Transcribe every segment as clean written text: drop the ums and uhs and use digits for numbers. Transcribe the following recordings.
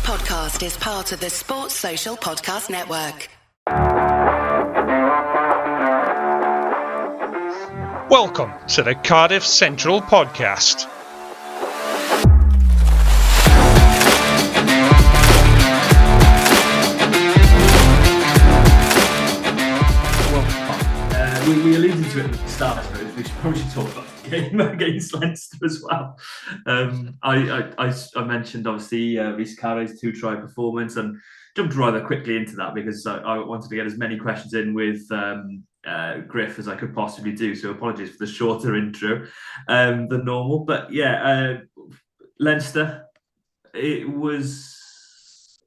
podcast is part of the Sports Social Podcast Network. Welcome to the Cardiff Central Podcast. We alluded to it at the start, I suppose. We probably should talk about the game against Leinster as well. I mentioned, obviously, Rhys Carré's 2-try performance and jumped rather quickly into that because I wanted to get as many questions in with Griff as I could possibly do. So apologies for the shorter intro than normal. But yeah, Leinster, it was...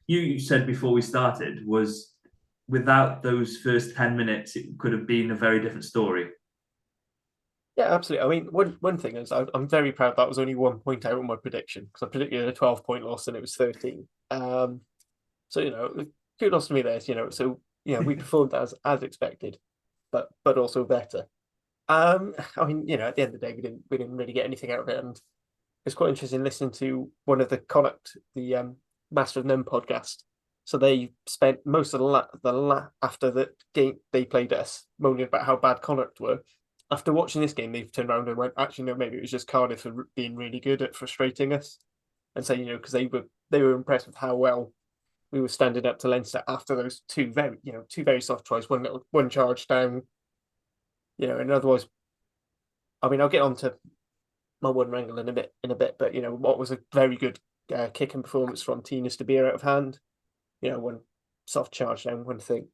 you said before we started was... without those first 10 minutes, it could have been a very different story. Yeah, absolutely. I mean, one thing is I'm very proud that was only 1 point out on my prediction because I predicted a 12-point loss and it was 13. So, kudos to me there. So we performed as expected, but also better. I mean, at the end of the day, we didn't really get anything out of it, and it's quite interesting listening to one of the Connacht, the Master of None podcast. So they spent most of after the game they played us moaning about how bad Connacht were. After watching this game, they've turned around and went, actually, no, maybe it was just Cardiff for being really good at frustrating us. And saying, because they were impressed with how well we were standing up to Leinster after those two very soft tries, one charge down, and otherwise, I mean, I'll get on to my one wrangle in a bit, but what was a very good kicking performance from Tinas De Beer out of hand. One soft charge down, one thing.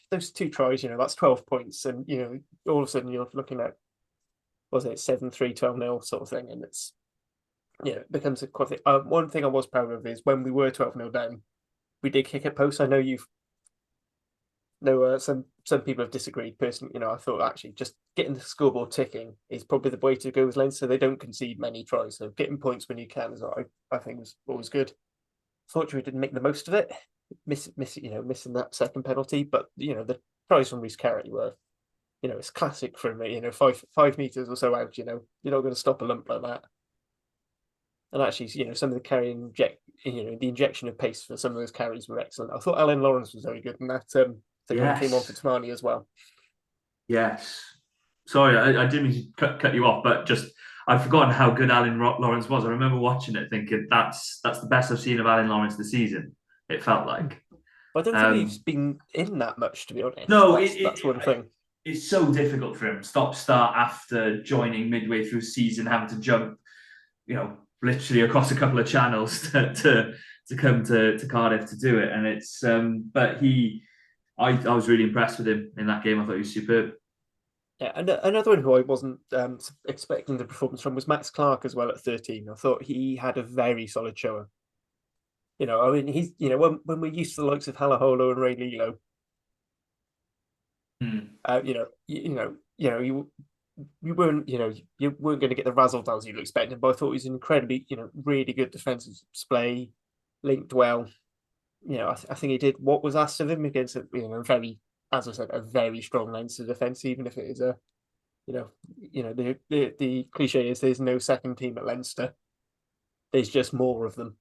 Those two tries, that's 12 points. And, all of a sudden you're looking at, was it 7-3, 12-0 sort of thing. And it's, it becomes a quite thing. One thing I was proud of is when we were 12-0 down, we did kick at post. I know some people have disagreed personally. I thought actually just getting the scoreboard ticking is probably the way to go with Leinster. They don't concede many tries. So getting points when you can is what I think was always good. Fortunately, we didn't make the most of it, missing that second penalty. But the tries from Rhys Carré were, it's classic for me. 5 meters or so out. You're not going to stop a lump like that. And actually, some of the carry the injection of pace for some of those carries were excellent. I thought Alan Lawrence was very good, and that yes. Came on for Tamani as well. Yes. Sorry, I didn't mean to cut you off, but just. I've forgotten how good Alan Lawrence was. I remember watching it thinking that's the best I've seen of Alan Lawrence this season. It felt like. I don't think he's been in that much, to be honest. No, that's one thing. It's so difficult for him. Stop-start after joining midway through season, having to jump, literally across a couple of channels to come to Cardiff to do it. And it's but I was really impressed with him in that game. I thought he was superb. Yeah, and another one who I wasn't expecting the performance from was Max Clark as well at 13. I thought he had a very solid showing. I mean, he's when we're used to the likes of Halaholo and Ray Lilo, you weren't going to get the razzle dazzle you'd expect him, but I thought he was an incredibly really good defensive display, linked well. I think he did what was asked of him against a very, as I said, a very strong Leinster defence, even if it is the cliche is there's no second team at Leinster. There's just more of them.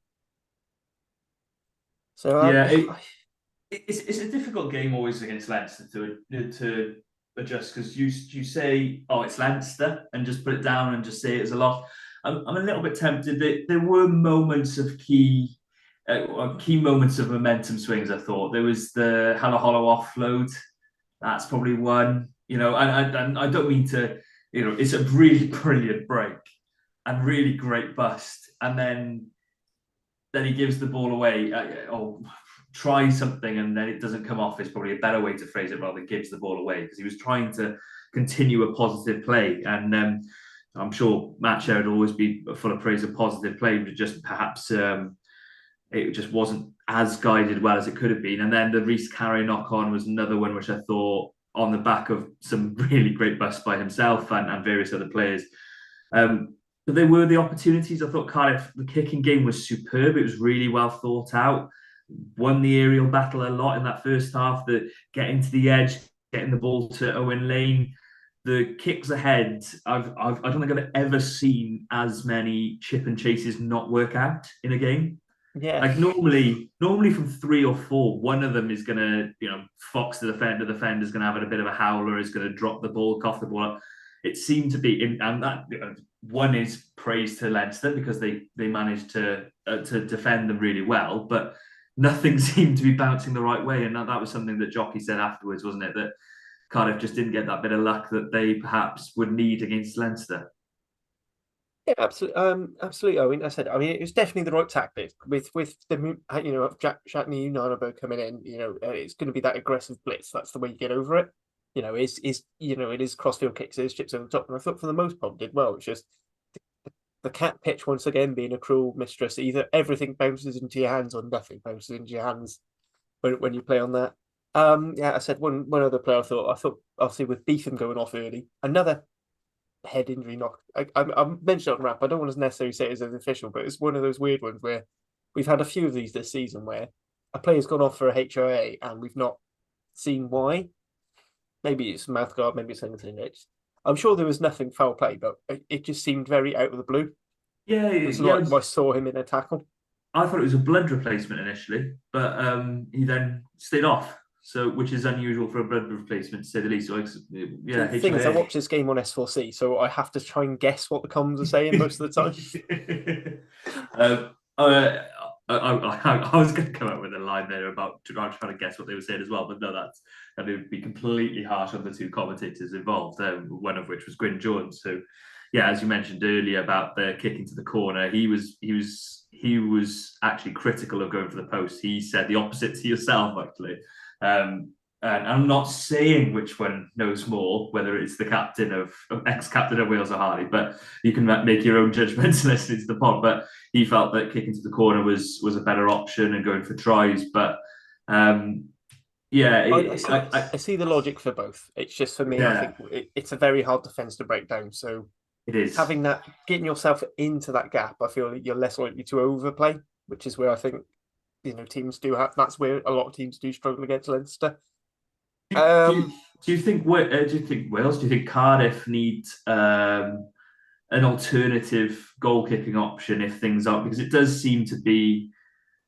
So it's a difficult game always against Leinster to adjust because you say, oh, it's Leinster and just put it down and just say it's a loss. I'm a little bit tempted. There were moments of key moments of momentum swings. I thought there was the Halaholo offload. That's probably one. And I don't mean to. It's a really brilliant break and really great bust, and then he gives the ball away. Try something and then it doesn't come off is probably a better way to phrase it rather than gives the ball away because he was trying to continue a positive play, and I'm sure Matt Sherwood will always be full of praise of positive play, but just perhaps. It just wasn't as guided well as it could have been. And then the Rhys Carré knock-on was another one which I thought on the back of some really great busts by himself and various other players. But there were the opportunities. I thought Cardiff, the kicking game was superb. It was really well thought out. Won the aerial battle a lot in that first half, getting to the edge, getting the ball to Owen Lane. the kicks ahead, I don't think I've ever seen as many chip and chases not work out in a game. Yeah. Like normally from 3 or 4, one of them is gonna, fox the defender's gonna have a bit of a howler, is gonna drop the ball, cough the ball up. It seemed to be, and that one is praise to Leinster because they managed to defend them really well, but nothing seemed to be bouncing the right way, and that was something that Jockey said afterwards, wasn't it? That Cardiff just didn't get that bit of luck that they perhaps would need against Leinster. Yeah, absolutely. Absolutely. I mean, it was definitely the right tactic with the Jack Shatney Unanabo coming in. It's going to be that aggressive blitz. That's the way you get over it. It is crossfield kicks, it is chips over the top, and I thought for the most part did well. It's just the cat pitch once again being a cruel mistress. Either everything bounces into your hands or nothing bounces into your hands when you play on that. I said one other player. I thought obviously with Beetham going off early, another head injury knock. I mentioned it on Rap. I don't want to necessarily say it as an official, but it's one of those weird ones where we've had a few of these this season where a player's gone off for a HOA and we've not seen why. Maybe it's mouth guard, maybe it's anything. I'm sure there was nothing foul play, but it just seemed very out of the blue. Yeah, it's like I saw him in a tackle. I thought it was a blood replacement initially, but he then stayed off. So, which is unusual for a blood replacement, to say the least. So, yeah. The thing is, I watch this game on S4C, so I have to try and guess what the comms are saying most of the time. I was going to come up with a line there about trying to guess what they were saying as well, but no, that would be completely harsh on the two commentators involved. One of which was Gwyn Jones, who, yeah, as you mentioned earlier about the kick into the corner, he was actually critical of going for the post. He said the opposite to yourself, actually. And I'm not saying which one knows more, whether it's the captain of ex-captain of Wales or Harley, but you can make your own judgments listening to the pod. But he felt that kicking to the corner was a better option and going for tries. But I see the logic for both. It's just for me, yeah. I think it's a very hard defence to break down. So it is having that, getting yourself into that gap. I feel like you're less likely to overplay, which is where I think teams do have. That's where a lot of teams do struggle against Leinster. Do you think Wales? Do you think Cardiff need an alternative goal kicking option if things are? Because it does seem to be.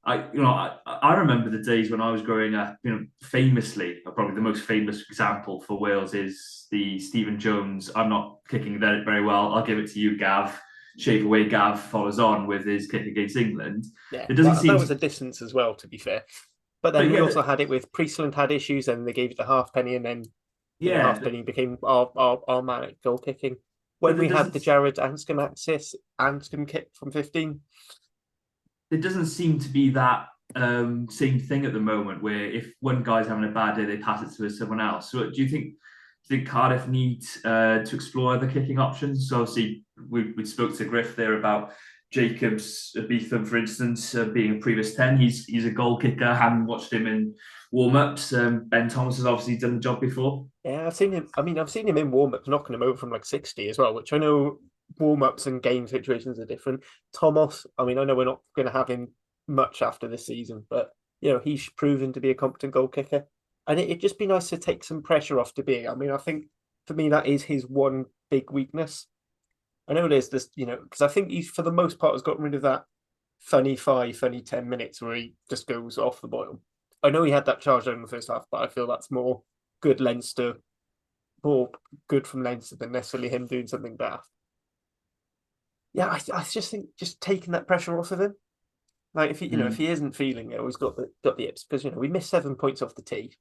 I remember the days when I was growing up. Famously, probably the most famous example for Wales is the Stephen Jones. I'm not kicking that very well. I'll give it to you, Gav. Shave away, Gav follows on with his kick against England. Yeah, that was a distance as well, to be fair. But then we also had it with Priestland had issues, and they gave it the halfpenny, and then halfpenny became our man at goal kicking. When we had the Jared Anscombe kick from 15, it doesn't seem to be that same thing at the moment. Where if one guy's having a bad day, they pass it to someone else. So do you think Cardiff need to explore other kicking options? So obviously, we spoke to Griff there about Jacobs Beetham, for instance, being a previous 10. He's a goal kicker. I haven't watched him in warm-ups. Ben Thomas has obviously done the job before. Yeah, I've seen him. I mean, I've seen him in warm-ups knocking him over from like 60 as well, which I know warm-ups and game situations are different. Thomas, I mean, I know we're not going to have him much after this season, but he's proven to be a competent goal kicker. And it'd just be nice to take some pressure off De Beer. I mean, I think for me, that is his one big weakness. I know there's this, because I think he's, for the most part, has gotten rid of that funny 10 minutes where he just goes off the boil. I know he had that charge in the first half, but I feel that's more good Leinster, more good from Leinster than necessarily him doing something bad. Yeah, I just think just taking that pressure off of him. Like if he, if he isn't feeling it, or he's got the yips, because we missed 7 points off the tee.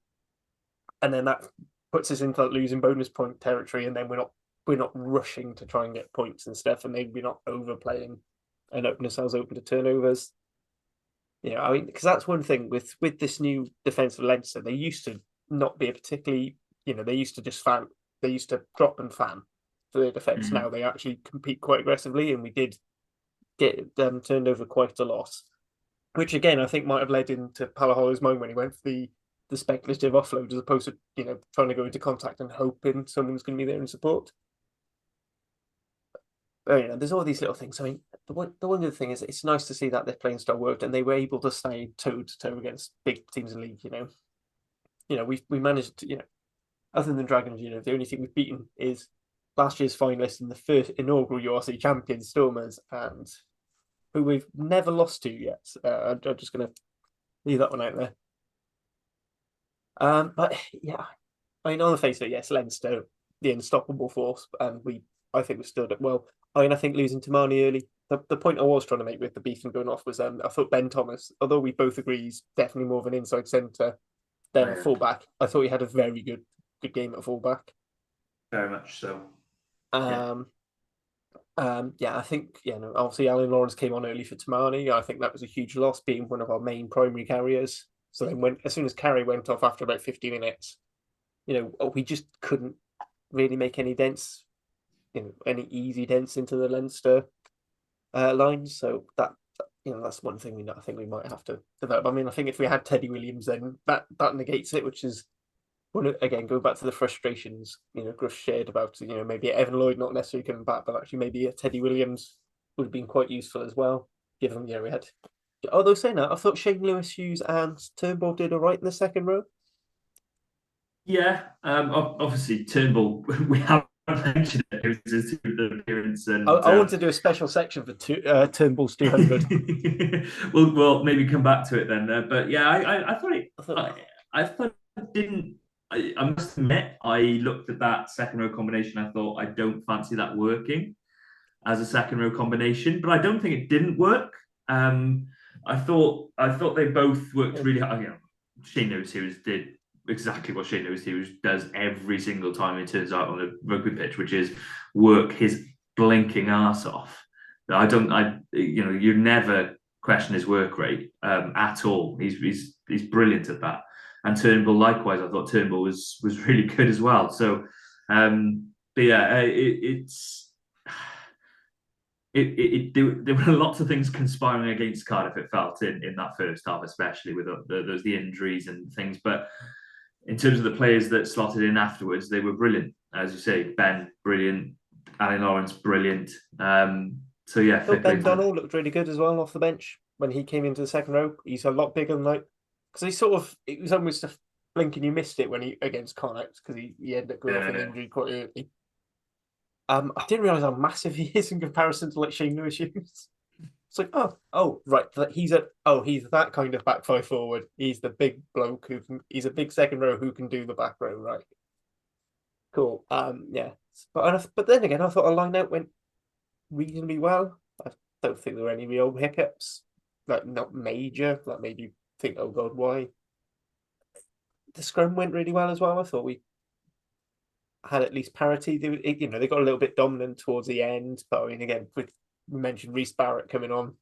And then that puts us into that losing bonus point territory, and then we're not rushing to try and get points and stuff, and maybe we're not overplaying and opening ourselves open to turnovers. I mean, because that's one thing with this new defensive Leinster, they used to not be a particularly, they used to just fan, they used to drop and fan for their defence. Now they actually compete quite aggressively, and we did get them turned over quite a lot, which again I think might have led into Palaholo's mind when he went for the speculative offload as opposed to trying to go into contact and hoping someone's going to be there in support. But, there's all these little things. I mean, the one good thing is it's nice to see that their playing style worked and they were able to stay toe to toe against big teams in the league. We managed to, other than Dragons, the only thing we've beaten is last year's finalists and the first inaugural URC champions, Stormers, and who we've never lost to yet. I'm just going to leave that one out there. But yeah, I mean, on the face of it, yes, Leinster, the unstoppable force, and I think we stood up well. I mean, I think losing to Marnie early. The point I was trying to make with the Beetham going off was I thought Ben Thomas, although we both agree he's definitely more of an inside centre than a fullback, I thought he had a very good game at fullback. Very much so. Yeah, I think obviously Alan Lawrence came on early for Tamani. I think that was a huge loss, being one of our main primary carriers. So then as soon as Carré went off after about 50 minutes, we just couldn't really make any dents, any easy dents into the Leinster lines. So that's one thing I think we might have to develop. I mean, I think if we had Teddy Williams, then that negates it, which is, again, go back to the frustrations, Grush shared about, maybe Evan Lloyd not necessarily coming back, but actually maybe a Teddy Williams would have been quite useful as well, given, we had. Although saying that, I thought Shane Lewis, Hughes and Turnbull did all right in the second row. Yeah, obviously Turnbull, we haven't mentioned it. It was his appearance. And I want to do a special section for Turnbull's 200. We'll maybe come back to it then. But yeah, I thought it didn't. I must admit, I looked at that second row combination. I thought, I don't fancy that working as a second row combination, but I don't think it didn't work. I thought they both worked really hard. Shane Lewis did exactly what Shane Lewis does every single time he turns out on a rugby pitch, which is work his blinking arse off. You never question his work rate at all. He's brilliant at that. And Turnbull, likewise, I thought Turnbull was really good as well. So, but yeah, there were lots of things conspiring against Cardiff, it felt, in that first half, especially with the injuries and things. But in terms of the players that slotted in afterwards, they were brilliant. As you say, Ben, brilliant. Alan Lawrence, brilliant. So yeah, Ben Donnell looked really good as well off the bench when he came into the second row. He's a lot bigger than because it was almost a blink and you missed it when he against Connacht, because he ended up going off an injury quite early. I didn't realise how massive he is in comparison to Shane Lewis. It's like, oh, right. He's that kind of back five forward. He's the big bloke he's a big second row who can do the back row, right? Cool. Yeah. But then again, I thought our line out went reasonably well. I don't think there were any real hiccups, not major. Maybe think, oh God, why? The scrum went really well as well. I thought we had at least parity. They got a little bit dominant towards the end, but I mean, again, we mentioned Reece Barrett coming on.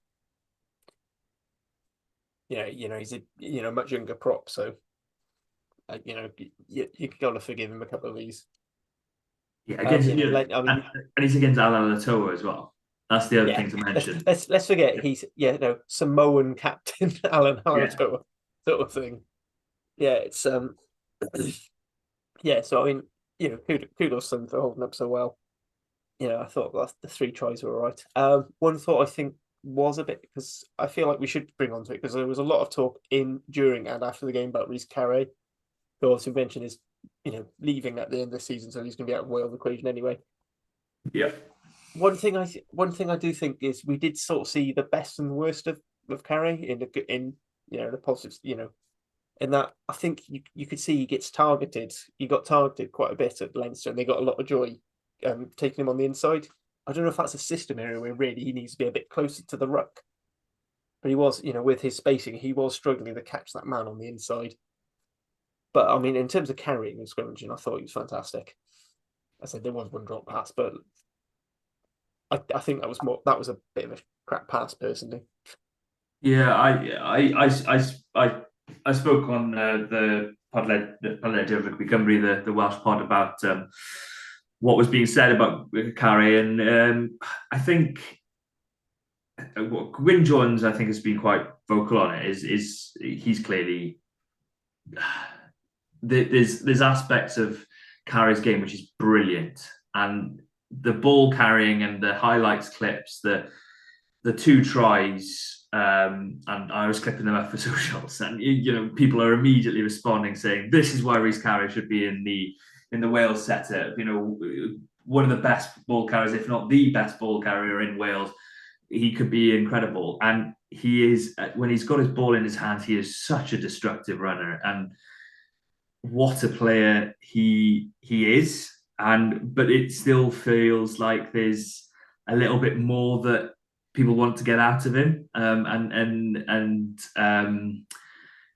He's a much younger prop, so you got to forgive him a couple of these. Yeah, against and he's against Alan Latoa as well. That's the other thing to mention. Let's forget he's Samoan captain Alan Latoa sort of thing. Yeah, it's So I mean, kudos to them for holding up so well. I thought the three tries were all right. One thought I think was a bit, because I feel like we should bring onto it, because there was a lot of talk during and after the game about Reece Carré, who also mentioned is leaving at the end of the season, so he's going to be out of Wales equation anyway. Yeah. One thing I do think is we did sort of see the best and the worst of Carré in the positives. In that, I think you could see he gets targeted. He got targeted quite a bit at Leinster, and they got a lot of joy taking him on the inside. I don't know if that's a system area where really he needs to be a bit closer to the ruck. But he was, with his spacing, he was struggling to catch that man on the inside. But I mean, in terms of carrying and scrimmaging, I thought he was fantastic. I said there was one drop pass, but I think that was a bit of a crap pass personally. Yeah, I spoke on the Podled of Rugby Cymru, the Welsh pod, about what was being said about Carré, and I think what Gwyn Jones, I think, has been quite vocal on it. Is he's clearly there's aspects of Carré's game which is brilliant, and the ball carrying and the highlights clips, the two tries, and I was clipping them up for socials, and people are immediately responding saying this is why Reece Carré should be in the Wales setup. one of the best ball carriers, if not the best ball carrier in Wales. He could be incredible, and he is, when he's got his ball in his hands, he is such a destructive runner, and what a player he is. But it still feels like there's a little bit more that people want to get out of him.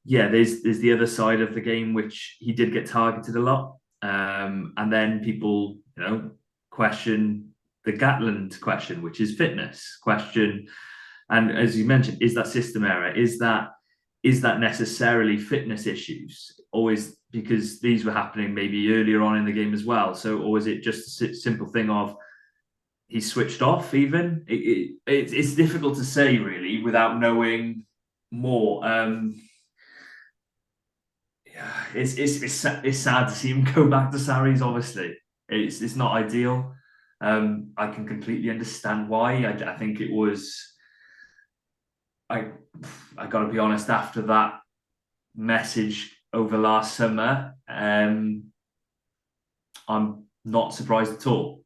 Yeah, there's the other side of the game, which he did get targeted a lot. And then people, question the Gatland question, which is fitness question. And as you mentioned, is that system error? Is that necessarily fitness issues? Or is, because these were happening maybe earlier on in the game as well? So, or is it just a simple thing of he switched off even? It's difficult to say really without knowing more. It's sad to see him go back to Sarries. Obviously, it's not ideal. I can completely understand why. I think it was. I got to be honest. After that message over last summer, I'm not surprised at all.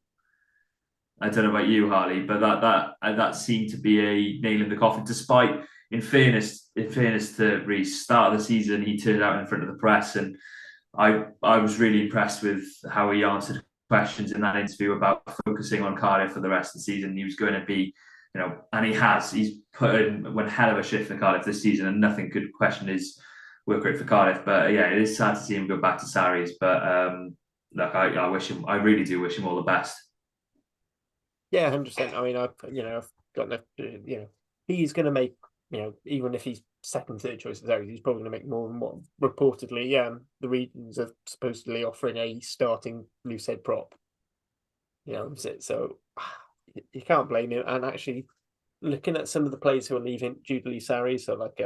I don't know about you, Harley, but that seemed to be a nail in the coffin. Despite, in fairness to Reece, start of the season he turned out in front of the press, and I was really impressed with how he answered questions in that interview about focusing on Carré for the rest of the season. He was going to be, and he's put in one hell of a shift for Cardiff this season, and nothing could question his work rate for Cardiff. But yeah, it is sad to see him go back to Sarries. But look, I really do wish him all the best. Yeah, 100%. I mean, I've got no, he's going to make, even if he's second, third choice of Sarries, he's probably going to make more than what reportedly the Regions are supposedly offering a starting loose head prop. So you can't blame him. And actually, looking at some of the players who are leaving due to leave Sarries, so like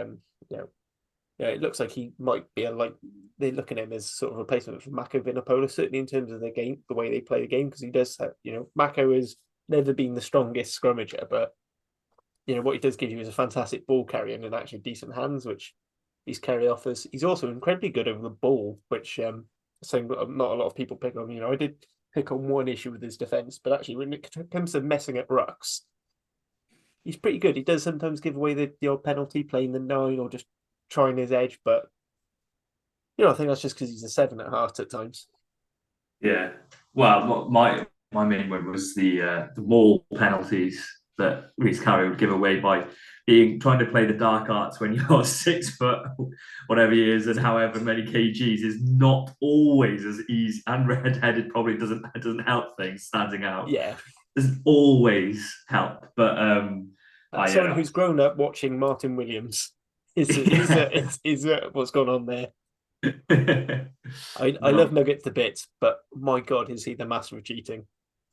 it looks like he might be they look at him as sort of a replacement for Mako Vinopola, certainly in terms of the game, the way they play the game, because he does have, Mako has never been the strongest scrummager, but what he does give you is a fantastic ball carrier and actually decent hands, which these Carré offers. He's also incredibly good over the ball, which so not a lot of people pick on. I did pick on one issue with his defense, but actually when it comes to messing up rucks, he's pretty good. He does sometimes give away the odd penalty playing the 9 or just trying his edge, but I think that's just because he's a 7 at heart at times. Yeah, well, my main one was the ball penalties that Reece Carré would give away by trying to play the dark arts when you're 6 foot, whatever he is, and however many kgs is not always as easy. And red-headed probably doesn't help things standing out. Yeah, doesn't always help. But someone who's grown up watching Martin Williams is what's going on there. I love Nuggets to bits, but my God, is he the master of cheating?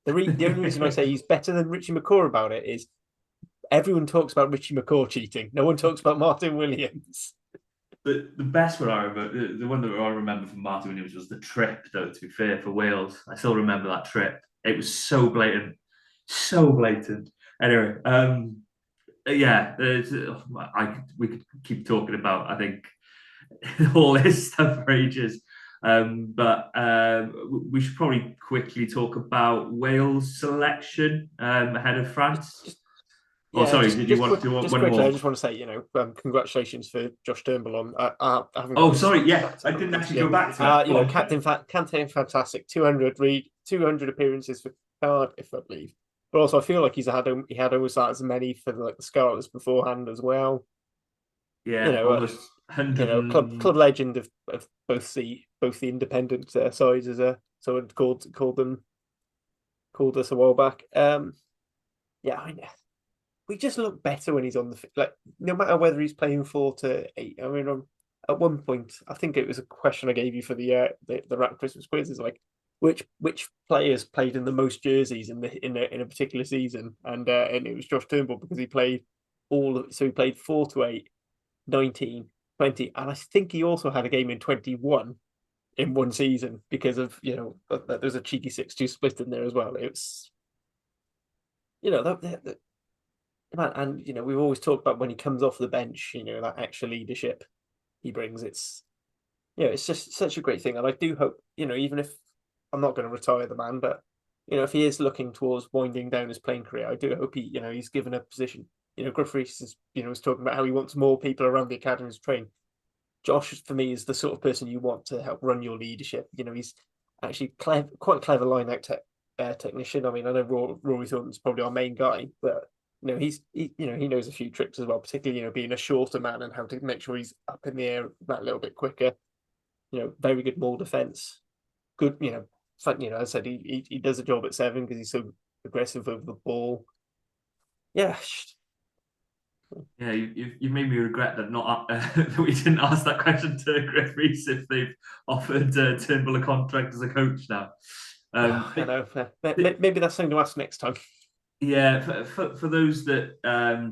The only reason I say he's better than Richie McCaw about it is everyone talks about Richie McCaw cheating. No one talks about Martin Williams. The best one I remember, the one that I remember from Martin Williams was the trip, though, to be fair, for Wales. I still remember that trip. It was so blatant. So blatant. Anyway, yeah, we could keep talking about, I think, all this stuff for ages. But we should probably quickly talk about Wales' selection ahead of France. Sorry, did you want one quickly, more? I just want to say, congratulations for Josh Turnbull on having. I didn't actually go back to that. Captain fantastic, 200 appearances for Cardiff, I believe. But also, I feel like he had almost as many for the Scarlets beforehand as well. Yeah, almost club legend of both the independent sides, as someone called us a while back. Yeah, I know. We just look better when he's on the no matter whether he's playing 4 to 8. I mean, at one point, I think it was a question I gave you for the Rap Christmas quiz. Is like which players played in the most jerseys in a particular season, and it was Josh Turnbull because he played he played 4 to 8, 19, 20, and I think he also had a game in 21 in one season because of there was a cheeky 6-2 split in there as well. It was and we've always talked about when he comes off the bench, that extra leadership he brings. It's it's just such a great thing, and I do hope even if I'm not going to retire the man, but if he is looking towards winding down his playing career, I do hope he's given a position. Griff Rhys was talking about how he wants more people around the academy to train. Josh, for me, is the sort of person you want to help run your leadership. He's actually quite clever line-out technician. I mean, I know Rory Thornton's probably our main guy, but he knows a few tricks as well, particularly being a shorter man and how to make sure he's up in the air that little bit quicker. Very good maul defense. Good, as I said, he does a job at 7 because he's so aggressive over the ball. Yeah. Yeah, you've made me regret that that we didn't ask that question to Griff Rhys if they've offered Turnbull a contract as a coach now. I know. Maybe that's something to ask next time. Yeah, for those that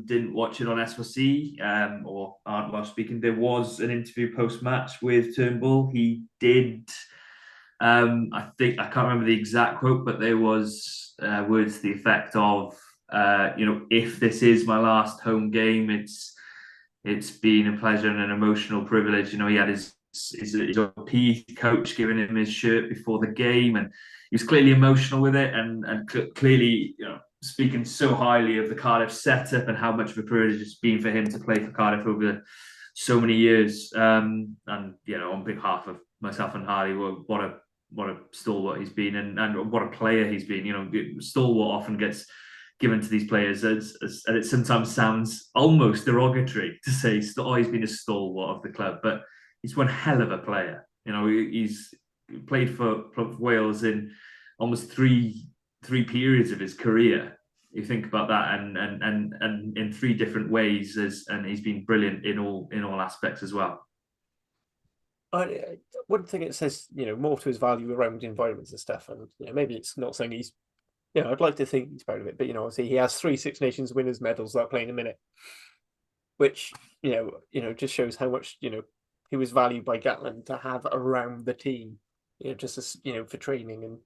didn't watch it on S4C or aren't well speaking, there was an interview post-match with Turnbull. He did, I think, I can't remember the exact quote, but there was words to the effect of, if this is my last home game, it's been a pleasure and an emotional privilege. He had his PE coach giving him his shirt before the game, and he was clearly emotional with it, and clearly, speaking so highly of the Cardiff setup and how much of a privilege it's been for him to play for Cardiff over so many years. And on behalf of myself and Harley, what a stalwart he's been, and what a player he's been. Stalwart often gets given to these players and it sometimes sounds almost derogatory to say, he's been a stalwart of the club, but he's one hell of a player. He's played for Wales in almost three periods of his career. You think about that, and in 3 different ways, and he's been brilliant in all aspects as well. One thing it says, more to his value around environments and stuff, and maybe it's not saying he's, I'd like to think he's proud of it, but obviously he has 3 Six Nations winners medals without playing a minute, which just shows how much he was valued by Gatland to have around the team, just as for training and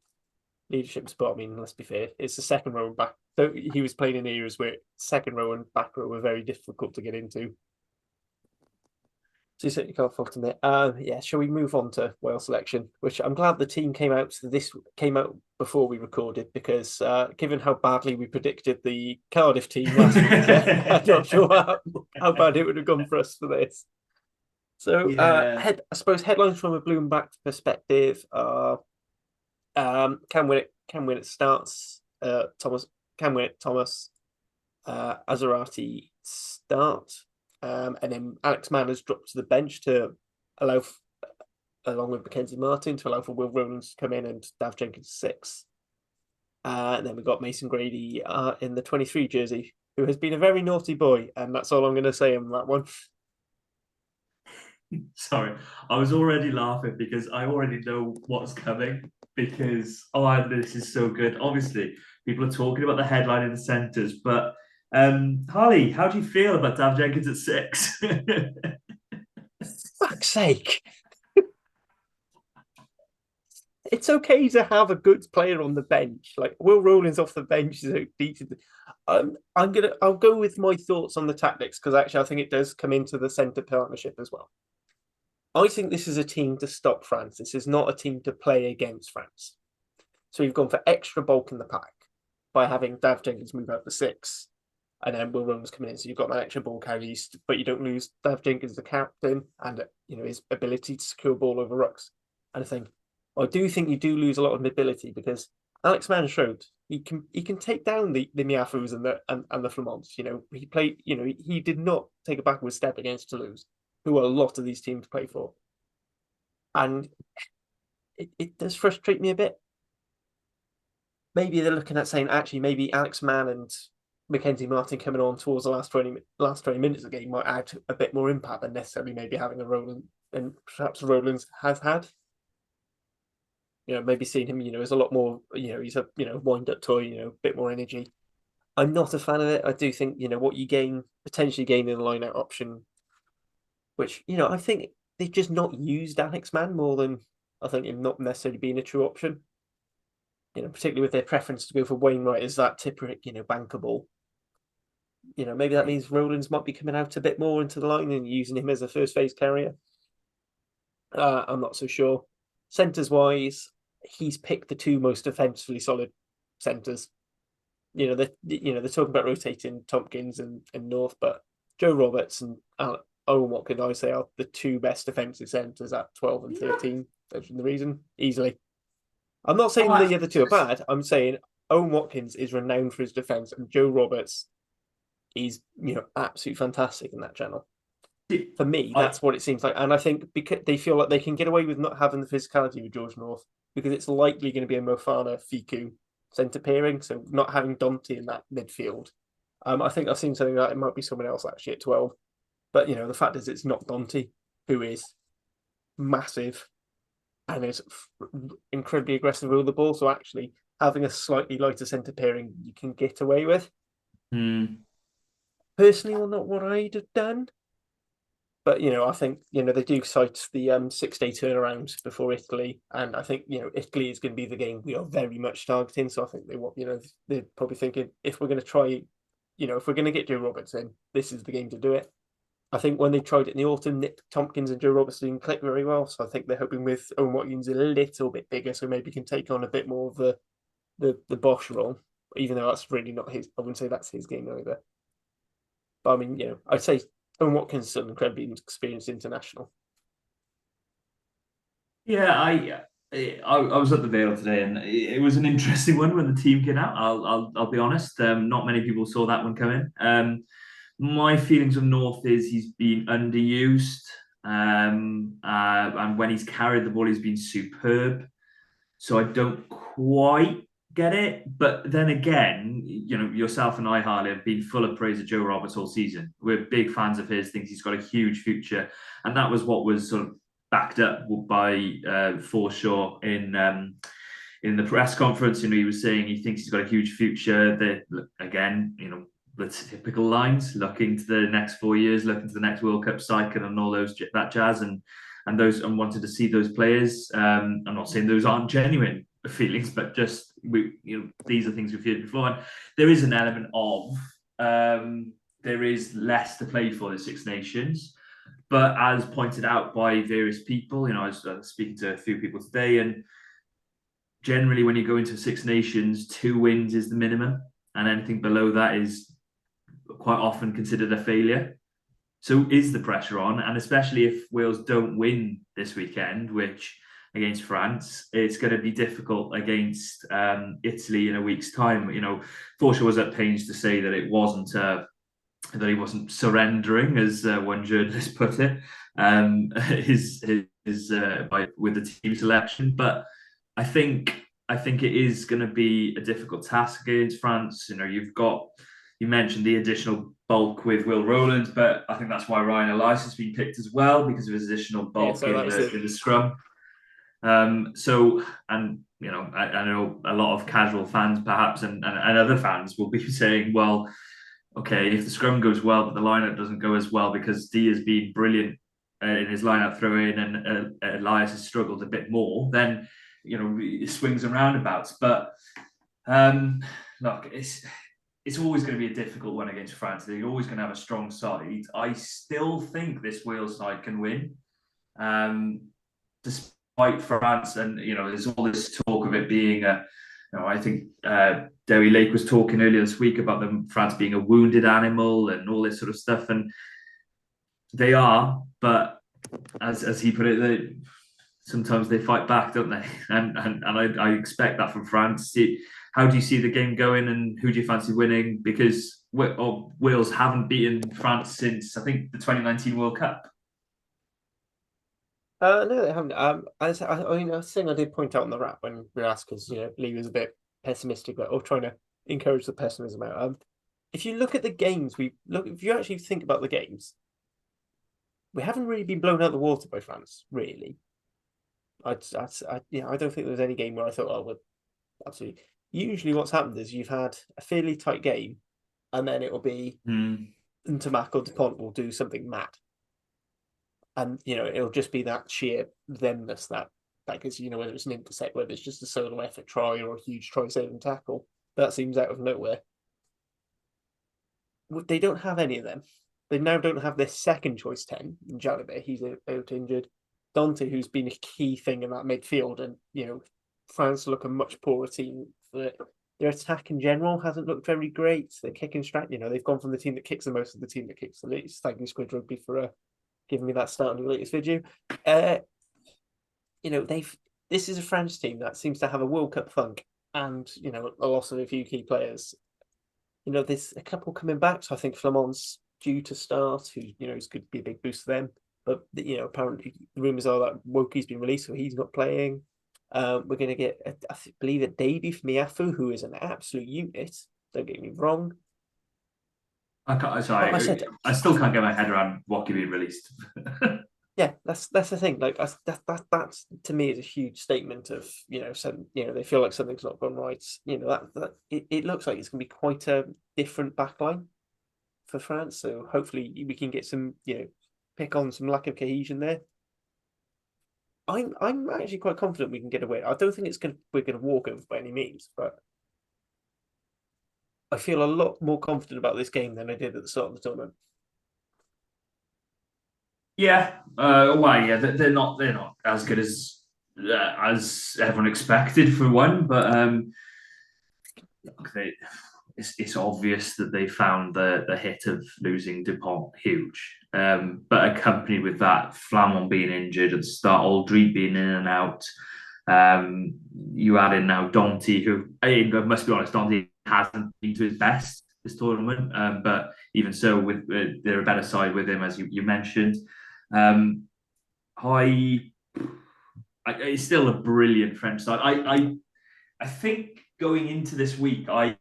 leadership support. I mean, let's be fair, it's the second row and back. So he was playing in eras where second row and back row were very difficult to get into. So you certainly can't fault him there. Shall we move on to Wales selection? Which I'm glad the team came out before we recorded, because given how badly we predicted the Cardiff team last week, I'm not sure how bad it would have gone for us for this. So I suppose headlines from a Bloomberg perspective are can win it starts. Thomas Azarati start. And then Alex Mann has dropped to the bench to allow, along with Mackenzie Martin, to allow for Will Rowlands to come in and Dav Jenkins 6. And then we've got Mason Grady in the 23 jersey, who has been a very naughty boy, and that's all I'm going to say on that one. Sorry, I was already laughing because I already know what's coming, because this is so good. Obviously, people are talking about the headline in the centres, but Harley, how do you feel about Dav Jenkins at 6? Fuck's sake. It's okay to have a good player on the bench. Like Will Rowlands off the bench is decent. I'll go with my thoughts on the tactics, because actually I think it does come into the centre partnership as well. I think this is a team to stop France. This is not a team to play against France. So you've gone for extra bulk in the pack by having Dav Jenkins move out to 6. And then Will Rowlands coming in, so you've got that extra ball carries, but you don't lose Dav Jenkins, the captain, and his ability to secure ball over rucks. And I do think you do lose a lot of mobility, because Alex Mann showed he can take down the Miafus and the Flamonts. He played. He did not take a backward step against Toulouse, who a lot of these teams play for, and it does frustrate me a bit. Maybe they're looking at saying, actually, maybe Alex Mann and Mackenzie Martin coming on towards the last 20 minutes of the game might add a bit more impact than necessarily maybe having a Rowland, and perhaps Rowlands has had. Maybe seeing him, is a lot more, he's a, wind up toy, a bit more energy. I'm not a fan of it. I do think, what you potentially gain in a line out option, which, I think they've just not used Alex Mann more than I think him not necessarily being a true option. Particularly with their preference to go for Wainwright as that Tipperick, bankable. Maybe that means Rowlands might be coming out a bit more into the line and using him as a first phase carrier. I'm not so sure. Centres wise, he's picked the 2 most offensively solid centres. They're talking about rotating Tompkins and North, but Joe Roberts and Owen Watkins, I would say, are the two best defensive centres at 12 and 13. That's the reason, easily. I'm not saying the other two are bad. I'm saying Owen Watkins is renowned for his defence, and Joe Roberts is, absolutely fantastic in that channel. For me, that's what it seems like. And I think because they feel like they can get away with not having the physicality with George North, because it's likely going to be a Mofana Fiku centre pairing, so not having Dante in that midfield. I think I've seen something that it might be someone else actually at 12. But, the fact is it's not Dante, who is massive and is incredibly aggressive with the ball. So actually having a slightly lighter centre pairing you can get away with. Personally, not what I'd have done. But, I think, they do cite the 6-day turnaround before Italy. And I think, Italy is going to be the game we are very much targeting. So I think they want, they're probably thinking, if we're going to try, if we're going to get Joe Roberts in, this is the game to do it. I think when they tried it in the autumn, Nick Tompkins and Joe Roberts didn't click very well. So I think they're hoping with Owen Watkins a little bit bigger, so maybe can take on a bit more of the Bosch role, even though that's really not his. I wouldn't say that's his game either. But I mean, I'd say Owen Watkins is an incredibly experienced international. Yeah, I was at the Vale today, and it was an interesting one when the team came out. I'll be honest. Not many people saw that one come in. My feelings of North is he's been underused, and when he's carried the ball, he's been superb. So I don't quite get it. But then again, yourself and I, Harley, have been full of praise of Joe Roberts all season. We're big fans of his, thinks he's got a huge future. And that was what was sort of backed up by Forshaw in the press conference. He was saying he thinks he's got a huge future. The typical lines, looking to the next 4 years, looking to the next World Cup cycle and all that jazz, and wanted to see those players. I'm not saying those aren't genuine feelings, but just these are things we've heard before. And there is an element of there is less to play for the Six Nations, but as pointed out by various people, I was speaking to a few people today, and generally when you go into Six Nations, 2 wins is the minimum, and anything below that is quite often considered a failure. So is the pressure on? And especially if Wales don't win this weekend, which against France, it's going to be difficult against Italy in a week's time. Forshaw was at pains to say that it wasn't that he wasn't surrendering, as one journalist put it, with the team selection. But I think it is going to be a difficult task against France. You mentioned the additional bulk with Will Rowland, but I think that's why Ryan Elias has been picked as well, because of his additional bulk in the scrum. I know a lot of casual fans perhaps and other fans will be saying, well, okay, if the scrum goes well, but the lineup doesn't go as well because D has been brilliant in his lineup throw-in and Elias has struggled a bit more, then, it swings and roundabouts. But look, it's always going to be a difficult one against France. They're always going to have a strong side. I still think this Wales side can win, despite France. And there's all this talk of it being I think Derry Lake was talking earlier this week about France being a wounded animal and all this sort of stuff, and they are. But as he put it, sometimes they fight back, don't they? And I expect that from France. How do you see the game going, and who do you fancy winning? Because Wales haven't beaten France since, I think, the 2019 World Cup. No, they haven't. I think I did point out on the wrap when we asked, because Lee was a bit pessimistic, or trying to encourage the pessimism out. If you look at the games, if you actually think about the games, we haven't really been blown out of the water by France, really. I don't think there was any game where I thought, oh, well, absolutely. Usually what's happened is you've had a fairly tight game, and then it'll be Ntamak or DuPont will do something mad. And, it'll just be that sheer themness that gives, whether it's an intercept, whether it's just a solo effort try or a huge try-saving tackle, that seems out of nowhere. They don't have any of them. They now don't have their second choice 10 in Jalibert. He's out injured. Dante, who's been a key thing in that midfield, and, France look a much poorer team for their attack in general hasn't looked very great. Their kicking strat, they've gone from the team that kicks the most to the team that kicks the least. Thank you, Squid Rugby, for giving me that start in the latest video. This is a French team that seems to have a World Cup funk, and a loss of a few key players. There's a couple coming back, so I think Flamon's due to start, who is going to be a big boost for them. But apparently the rumours are that Wokie's been released, so he's not playing. We're going to get, I believe, a debut from Miafu, who is an absolute unit. Don't get me wrong. I still can't get my head around Wokie being released. Yeah, that's the thing. Like that's to me is a huge statement of they feel like something's not gone right. It looks like it's going to be quite a different backline for France. So hopefully we can get some pick on some lack of cohesion there. I'm actually quite confident we can get away. I don't think we're gonna walk over by any means, but I feel a lot more confident about this game than I did at the start of the tournament. Yeah, they're not as good as everyone expected for one, but it's obvious that they found the hit of losing Dupont huge. But accompanied with that, Flamand being injured at the start, Aldry being in and out. You add in now Danty, who I must be honest, Danty hasn't been to his best this tournament. But even so, they're a better side with him, as you mentioned. It's still a brilliant French side. I think going into this week, I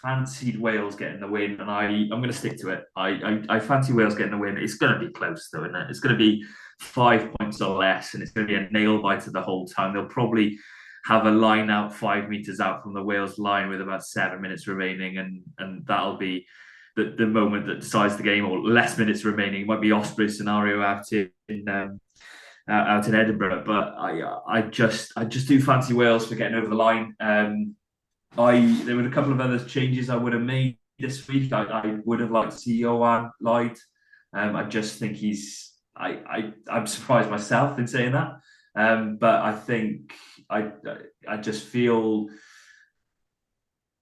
fancied Wales getting the win, and I'm going to stick to it. I fancy Wales getting the win. It's going to be close, though, isn't it? It's going to be 5 points or less, and it's going to be a nail biter the whole time. They'll probably have a line out 5 meters out from the Wales line with about 7 minutes remaining, and that'll be the moment that decides the game, or less minutes remaining. It might be Osprey's scenario out in Edinburgh, but I just do fancy Wales for getting over the line. There were a couple of other changes I would have made this week. I would have liked to see Johan Lloyd. I just think I'm surprised myself in saying that. But I think I just feel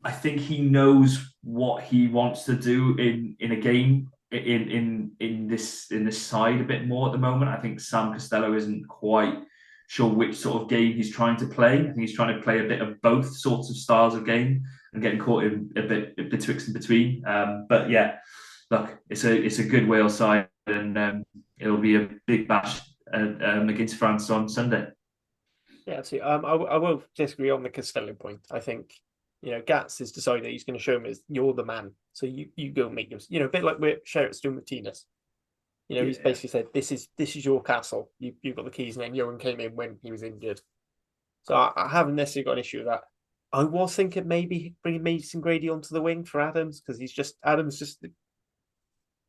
I think he knows what he wants to do in a game in this side a bit more at the moment. I think Sam Costello isn't quite sure which sort of game he's trying to play. I think he's trying to play a bit of both sorts of styles of game and getting caught in a bit betwixt and between. But yeah, look, it's a good Wales side, and it'll be a big bash against France on Sunday. Yeah, see, I will disagree on the Costello point. I think Gats has decided he's going to show him as you're the man, so you go make him. A bit like what Sherritt's doing with Martinez. He's basically said, this is your castle. You've got the keys, and then Johan came in when he was injured. So I haven't necessarily got an issue with that. I was thinking maybe bringing Mason Grady onto the wing for Adams, because Adams just.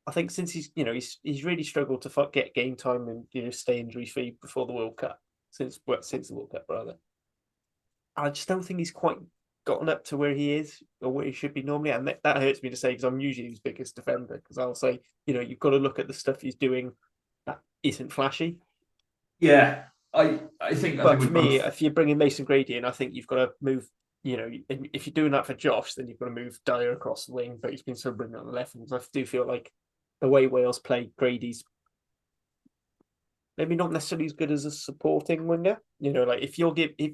I think since he's really struggled to get game time and stay injury free before the World Cup since the World Cup rather. I just don't think he's quite gotten up to where he is or where he should be normally, and that hurts me to say because I'm usually his biggest defender. Because I'll say you've got to look at the stuff he's doing that isn't flashy. Yeah, I think. But for me, if you're bringing Mason Grady in, I think you've got to move. If you're doing that for Josh, then you've got to move Dyer across the wing. But he's been so brilliant on the left, and I do feel like the way Wales play, Grady's maybe not necessarily as good as a supporting winger. Like if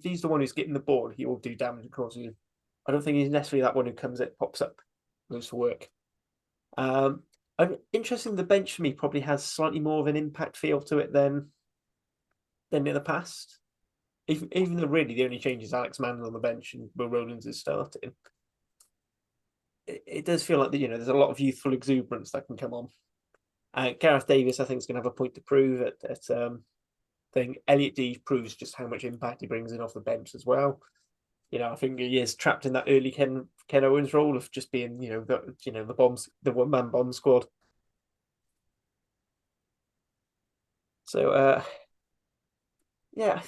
he's the one who's getting the ball, he will do damage across you. I don't think he's necessarily that one who pops up, goes for work. I'm interested. The bench for me probably has slightly more of an impact feel to it than in the past. Even though really the only change is Alex Mann on the bench and Will Rowlands is starting. It does feel like there's a lot of youthful exuberance that can come on. Gareth Davis, I think, is going to have a point to prove at thing. Elliot Dee proves just how much impact he brings in off the bench as well. I think he is trapped in that early Ken Owens role of just being, the bombs, the one-man bomb squad. So, yeah.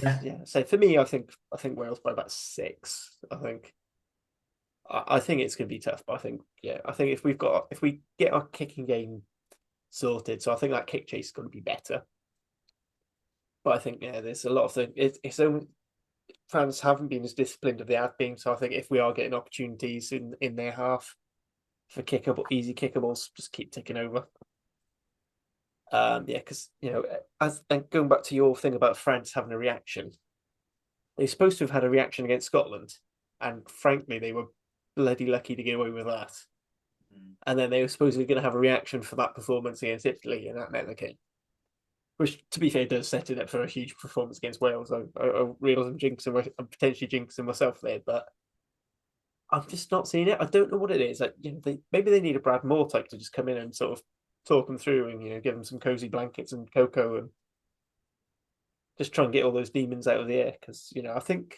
So for me, I think Wales by about 6. I think it's going to be tough, but I think if we get our kicking game sorted, so I think that kick chase is going to be better. But I think there's a lot of things. France haven't been as disciplined as they have been. So I think if we are getting opportunities in their half for easy kickables, just keep ticking over. Because and going back to your thing about France having a reaction, they're supposed to have had a reaction against Scotland, and frankly, they were bloody lucky to get away with that. And then they were supposedly going to have a reaction for that performance against Italy, and that never came. Which, to be fair, does set it up for a huge performance against Wales. I realise I'm potentially jinxing myself there, but I'm just not seeing it. I don't know what it is. Maybe they need a Brad Moore type to just come in and sort of talk them through and give them some cozy blankets and cocoa and just try and get all those demons out of the air. Because I think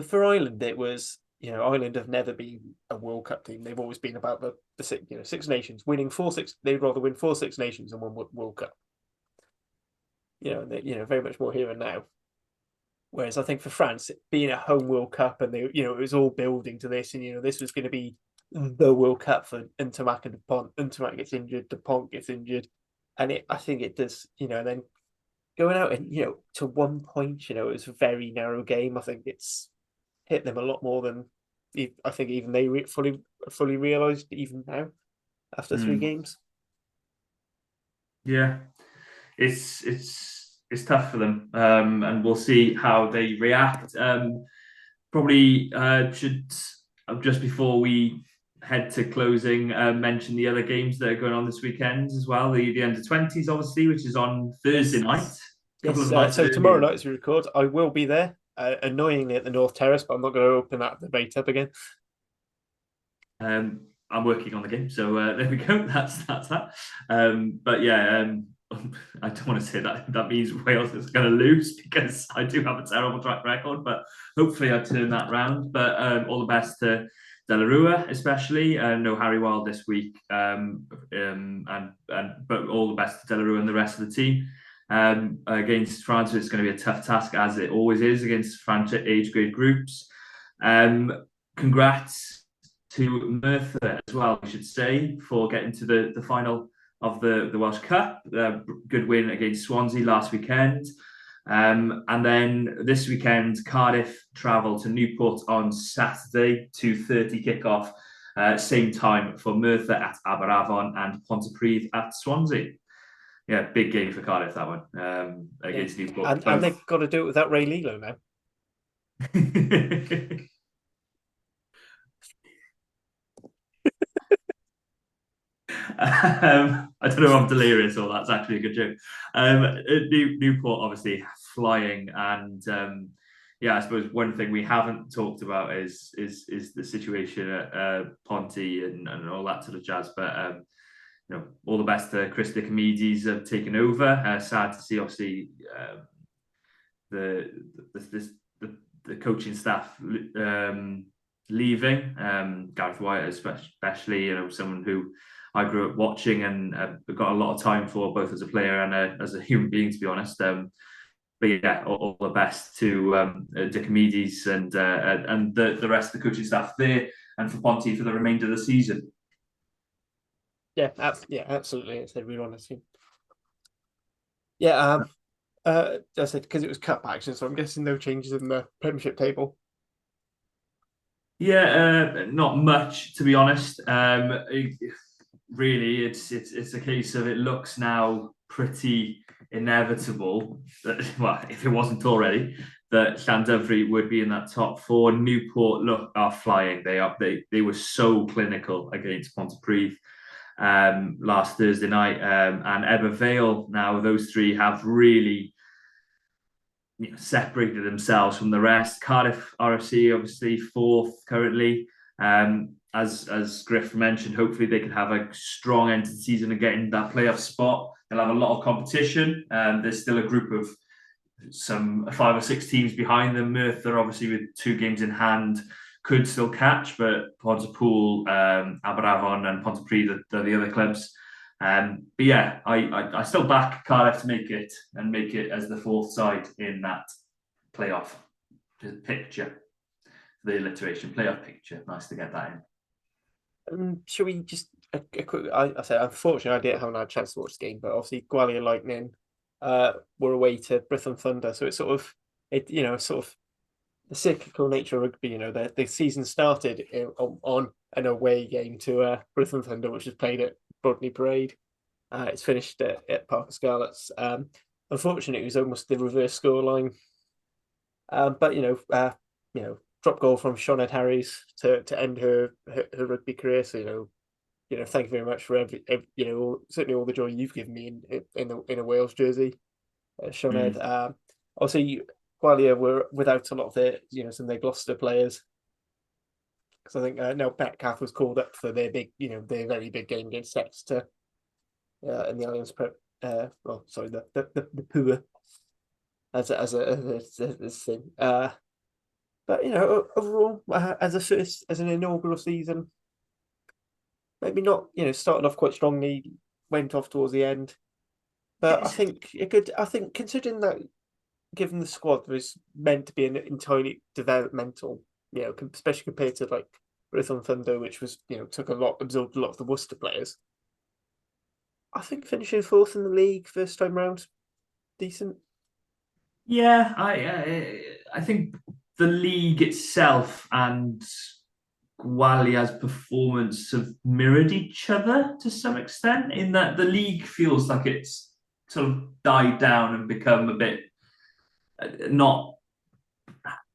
for Ireland, it was Ireland have never been a World Cup team. They've always been about the Six Nations, winning 4-6. They'd rather win 4 Six Nations than 1 World Cup. Very much more here and now. Whereas I think for France, being a home World Cup, and it was all building to this, and this was going to be the World Cup for Intermac and Dupont. Intermac gets injured, Dupont gets injured, and I think it does. Then going out and to 1 point, it was a very narrow game. I think it's hit them a lot more than I think even they fully realised even now after 3 games. Yeah, it's tough for them, and we'll see how they react. Probably should just before we head to closing mention the other games that are going on this weekend as well. The under-20s, obviously, which is on Thursday night. Yes, so tomorrow night as we record, I will be there. Annoyingly at the North Terrace, but I'm not going to open that debate up again. I'm working on the game, so there we go. That's that. But yeah, I don't want to say that means Wales is going to lose, because I do have a terrible track record, but hopefully I turn that round. But all the best to De La Rua, especially. No Harry Wild this week, but all the best to De La Rua and the rest of the team. Against France, it's going to be a tough task, as it always is against French age grade groups. Congrats to Merthyr as well, I should say, for getting to the final of the Welsh Cup. Good win against Swansea last weekend. And then this weekend, Cardiff travel to Newport on Saturday, 2:30 kickoff. Same time for Merthyr at Aberafon and Pontypridd at Swansea. Yeah, big game for Cardiff, that one, against Newport. And they've got to do it without Ray Lilo now. I don't know if I'm delirious or that's actually a good joke. Newport obviously flying, and I suppose one thing we haven't talked about is the situation at Ponty and all that sort of jazz. But all the best to Chris Dickomedes have taken over. Sad to see, obviously, the coaching staff leaving. Gareth White, especially, someone who I grew up watching and got a lot of time for, both as a player and as a human being, to be honest. But yeah, all the best to Dickomedes and the rest of the coaching staff there, and for Ponty for the remainder of the season. Yeah, absolutely. It's every honesty. Yeah, I said because it was cut action, so I'm guessing no changes in the Premiership table. Yeah, not much, to be honest. Really, it's a case of, it looks now pretty inevitable that, well, if it wasn't already, that Llandovery would be in that top 4. Newport are flying. They were so clinical against Pontypridd last Thursday night, and Ebbw Vale. Now those 3 have really separated themselves from the rest. Cardiff RFC obviously 4th currently. As Griff mentioned, hopefully they can have a strong end to the season and get in that playoff spot. They'll have a lot of competition. There's still a group of some 5 or 6 teams behind them. Merthyr, obviously, with 2 games in hand, could still catch, but Pontypool, Aberafon and Pontypridd are the other clubs. But yeah, I still back Cardiff to make it as the 4th side in that playoff picture. The alliteration, playoff picture. Nice to get that in. Should we just a quick? I said, unfortunately, I haven't had a chance to watch the game, but obviously Gwalia Lightning were away to Brython Thunder, so it's sort of cyclical nature of rugby. The season started on an away game to Britham Thunder, which was played at Bodney Parade. It's finished at Parker Scarlets. Unfortunately, it was almost the reverse scoreline. But drop goal from Sinead Harries to end her rugby career. So thank you very much for certainly all the joy you've given me in a Wales jersey, Sinead. Also, Gwalia were without a lot of some of their Gloucester players, because I think now Metcalf was called up for their very big game against Exeter in the Alliance Prep. The Pua as a thing. But overall, as an inaugural season, maybe not. Started off quite strongly, went off towards the end. But I think considering that, given the squad was meant to be an entirely developmental, especially compared to like Britham Thunder, which was absorbed a lot of the Worcester players. I think finishing fourth in the league first time round, decent. Yeah, I think the league itself and Gwalia's performance have mirrored each other to some extent, in that the league feels like it's sort of died down and become a bit not.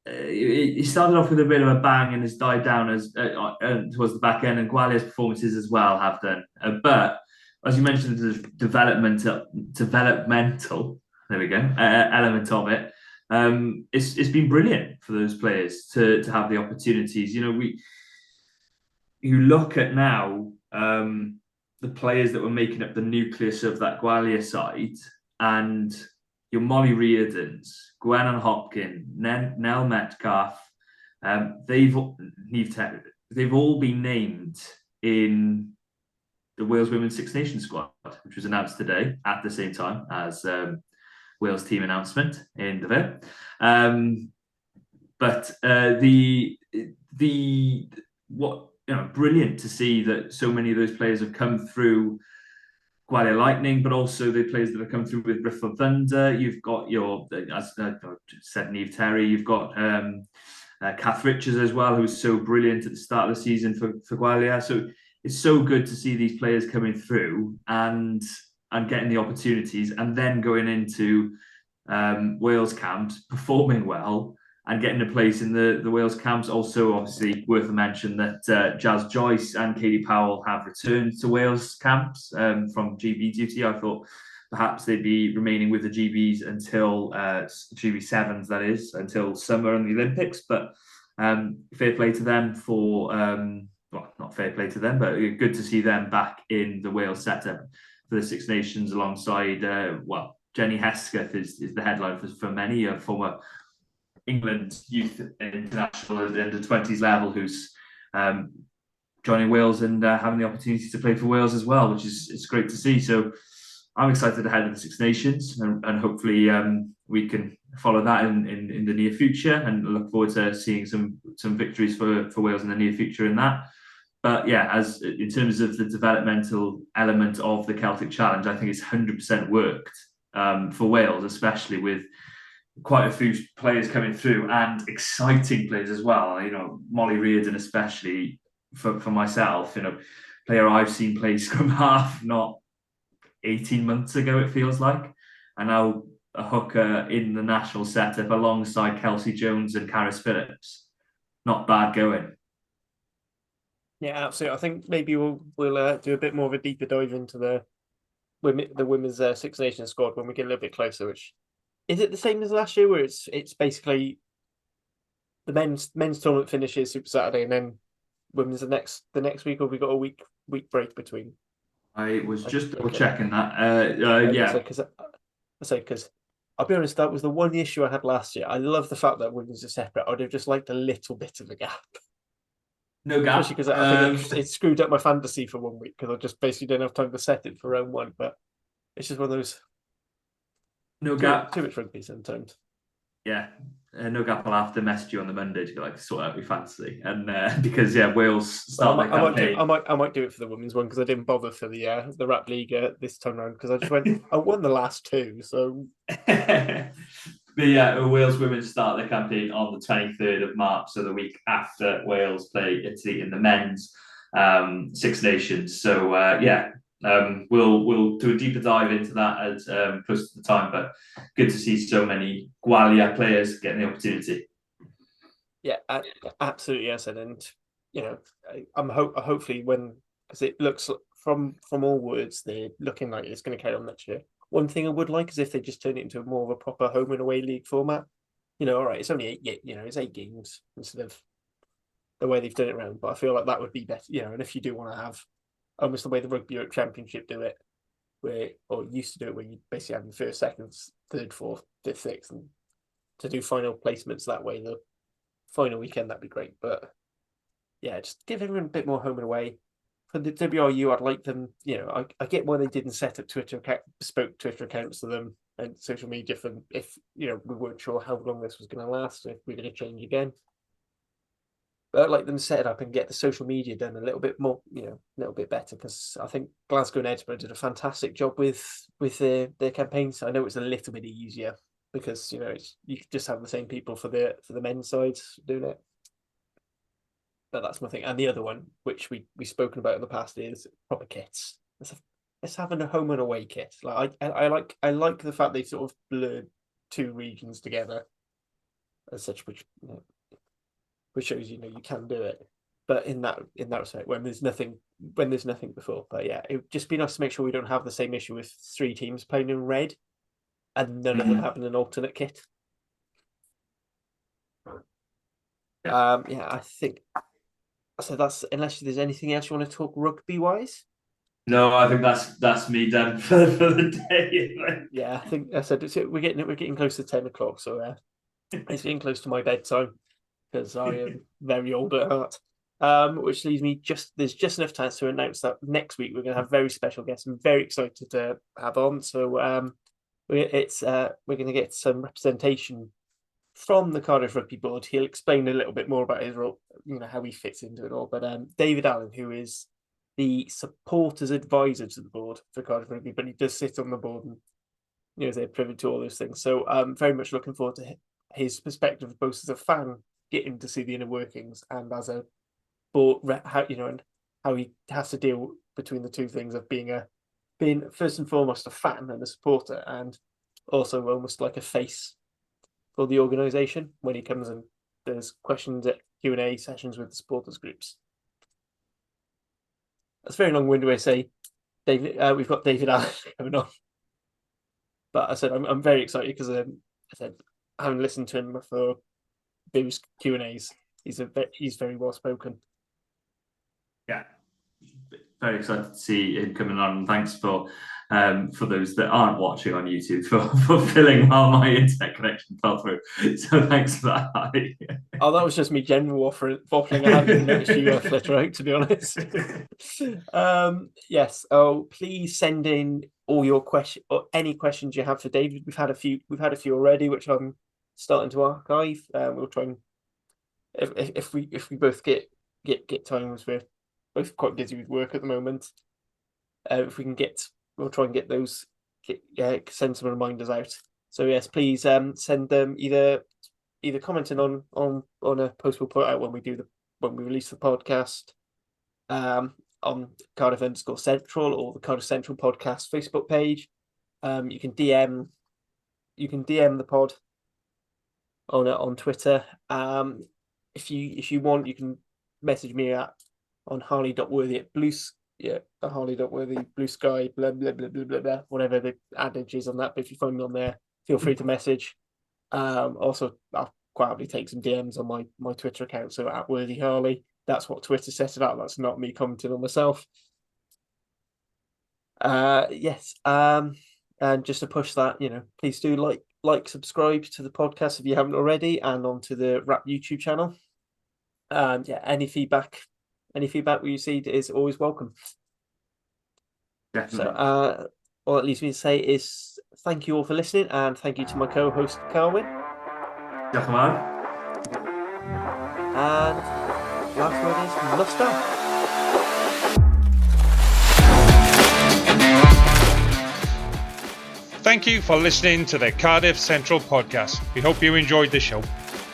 It started off with a bit of a bang and has died down as towards the back end, and Gwalia's performances as well have done. But as you mentioned, the developmental. There we go. Element of it. It's been brilliant for those players to have the opportunities. You look at now the players that were making up the nucleus of that Gwalia side, and your Molly Reardons, Gwennon Hopkin, Nell Metcalf, they've all been named in the Wales Women's Six Nations squad, which was announced today at the same time as Wales team announcement in the Vale. Brilliant to see that so many of those players have come through Gwalia Lightning, but also the players that have come through with Britham Thunder. You've got as I said, Niamh Terry. You've got Kath Richards as well, who was so brilliant at the start of the season for Gwalia. So it's so good to see these players coming through and getting the opportunities, and then going into Wales camps, performing well, and getting a place in the Wales camps. Also, obviously, worth a mention that Jazz Joyce and Katie Powell have returned to Wales camps from GB duty. I thought perhaps they'd be remaining with the GBs until GB7s, that is, until summer and the Olympics. But fair play to them for, not fair play to them, but good to see them back in the Wales setup for the Six Nations alongside, Jenny Hesketh is the headline for many, a former England youth international at the under 20s level, who's joining Wales and having the opportunity to play for Wales as well, which is great to see. So I'm excited ahead of the Six Nations, and hopefully we can follow that in the near future, and look forward to seeing some victories for Wales in the near future in that. But yeah, as in terms of the developmental element of the Celtic Challenge, I think it's 100% worked for Wales, especially with quite a few players coming through, and exciting players as well. Molly Reardon, especially for myself, player I've seen play scrum half not 18 months ago, it feels like, and now a hooker in the national setup alongside Kelsey Jones and Carré Phillips. Not bad going. Yeah, absolutely. I think maybe we'll do a bit more of a deeper dive into the women's Six Nations squad when we get a little bit closer. Which is it the same as last year, where it's basically the men's tournament finishes Super Saturday, and then women's the next week, or we got a week break between? I was just double checking that. Yeah, because I'll be honest, that was the one issue I had last year. I love the fact that women's are separate. I would have just liked a little bit of a gap. No gap. Especially because I think it screwed up my fantasy for 1 week, because I just basically didn't have time to set it for round one. But it's just one of those. No gap. Too much rugby sometimes. Yeah, no gap. I'll have to message you on the Monday to sort out your fantasy, and because Wales start their campaign. I might do it for the women's one, because I didn't bother for the Rap League this time round, because I just went. I won the last two, so. But yeah, Wales women start their campaign on the 23rd of March, so the week after Wales play Italy in the men's Six Nations. So we'll do a deeper dive into that as close to the time. But good to see so many Gwalia players getting the opportunity. Yeah, absolutely, yes, and I'm hopefully because it looks from all words they're looking like it's going to carry on next year. One thing I would like is if they just turn it into more of a proper home and away league format. All right, it's only it's 8 games instead of the way they've done it around. But I feel like that would be better. And if you do want to have almost the way the Rugby Europe Championship do it, or used to do it, where you basically have your first, second, third, fourth, fifth, sixth, and to do final placements that way, the final weekend, that'd be great. But yeah, just give everyone a bit more home and away. For the WRU, I'd like them, I get why they didn't set up bespoke Twitter accounts to them and social media for if, we weren't sure how long this was going to last, if we're going to change again. But I'd like them to set it up and get the social media done a little bit more, a little bit better, because I think Glasgow and Edinburgh did a fantastic job with their campaigns. I know it's a little bit easier because, you could just have the same people for the men's sides doing it. But that's my thing. And the other one, which we've spoken about in the past, is proper kits. Let's have a home and away kit. Like I like the fact they sort of blurred 2 regions together as such, which shows you can do it. But in that respect, when there's nothing before. But yeah, it would just be nice to make sure we don't have the same issue with 3 teams playing in red and none of them having an alternate kit. I think. So that's, unless there's anything else you want to talk rugby wise. No, I think that's me done for the day. Yeah, I think I said we're getting close to 10 o'clock, so it's getting close to my bedtime because I am very old at heart. Which leaves me there's just enough time to announce that next week we're going to have very special guests. I'm very excited to have on. So we're going to get some representation from the Cardiff Rugby Board. He'll explain a little bit more about his role, how he fits into it all. But David Allen, who is the supporters advisor to the board for Cardiff Rugby, but he does sit on the board and they're privy to all those things. So I'm very much looking forward to his perspective, both as a fan getting to see the inner workings and as a board, and how he has to deal between the two things of being first and foremost a fan and a supporter, and also almost like a face for the organisation when he comes and does questions at Q&A sessions with the supporters groups. That's a very long-winded way to say, David. We've got David Allen coming on, but I said I'm very excited because I said I haven't listened to him for those Q&As. He's very well spoken. Yeah, very excited to see him coming on. And thanks for those that aren't watching on YouTube for filling while my internet connection fell through. So thanks for that. Oh, that was just me general waffling. I haven't even noticed you flitter out, to be honest. Yes. Oh, please send in all your questions or any questions you have for David. We've had a few already, which I'm starting to archive. We'll try and if we both get times, we're both quite busy with work at the moment. If we can we'll try and get those, send some reminders out. So yes, please send them either commenting on a post we'll put out when we release the podcast on Cardiff_Central or the Cardiff Central podcast Facebook page. You can DM the pod on Twitter. If you want, you can message me on harley.worthy@harley.worthy, Blue Sky, blah, blah, blah, blah, blah, blah, whatever the adage is on that. But if you find me on there, feel free to message. Also, I'll quite happily take some DMs on my Twitter account, so @WorthyHarley. That's what Twitter set it up. That's not me commenting on myself. Yes. And just to push that, please do like, subscribe to the podcast if you haven't already, and onto the Rap YouTube channel. And any feedback we receive is always welcome. Definitely. So, all it leaves me to say is thank you all for listening, and thank you to my co-host Carwyn. Definitely. And last word is Muster. Thank you for listening to the Cardiff Central podcast. We hope you enjoyed the show.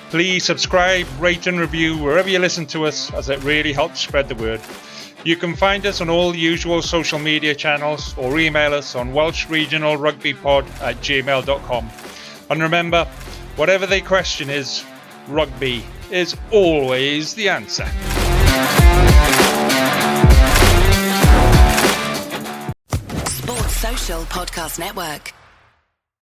Please subscribe, rate and review wherever you listen to us, as it really helps spread the word. You can find us on all the usual social media channels or email us on welshregionalrugbypod@gmail.com. And remember, whatever the question is, rugby is always the answer. Sports Social Podcast Network.